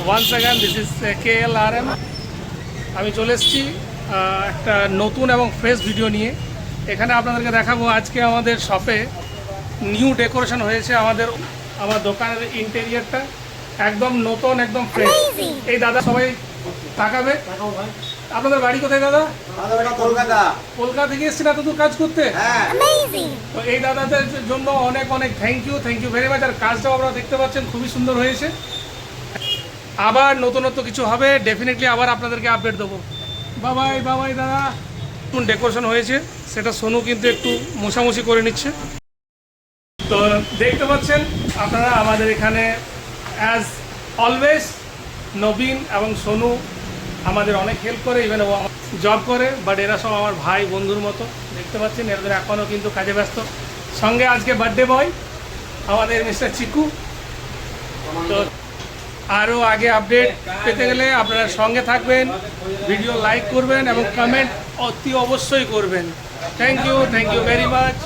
Once again this is KLRM। আমি চলে এসেছি একটা নতুন এবং ফ্রেশ ভিডিও নিয়ে। এখানে আপনাদেরকে দেখাবো আজকে আমাদের শপে নিউ ডেকোরেশন হয়েছে। আমার দোকানের ইন্টেরিয়ারটা একদম নতুন, একদম ফ্রেশ। এই দাদা সবাই তাকাবে। আপনাদের বাড়ি কোথায় দাদা? কলকাতা। কলকাতা থেকে এসেছেন এত দূর কাজ করতে? তো এই দাদাদের জন্য অনেক অনেক থ্যাংক ইউ ভেরি মাচ। আর কাজটাও আপনারা দেখতে পাচ্ছেন খুবই সুন্দর হয়েছে। আবার নতুনত্ব কিছু হবে, ডেফিনেটলি আবার আপনাদেরকে আপডেট দেবো। বাবাই দাদা। ডেকোরেশন হয়েছে সেটা সোনু কিন্তু একটু মোছামুছি করে নিচ্ছে। তো দেখতে পাচ্ছেন আপনারা আমাদের এখানে অ্যাজ অলওয়েজ নবীন এবং সোনু আমাদের অনেক হেল্প করে, ইভেন ও জব করে, বাট এরা সব আমার ভাই বন্ধুর মতো। দেখতে পাচ্ছেন এদের এখনও কিন্তু কাজে ব্যস্ত। সঙ্গে আজকে বার্থডে বয় আমাদের মিস্টার চিকু। তো আরও আগে আপডেট পেতে গেলে আপনারা সঙ্গে থাকবেন, ভিডিও লাইক করবেন এবং কমেন্ট অতি অবশ্যই করবেন। Thank you very much.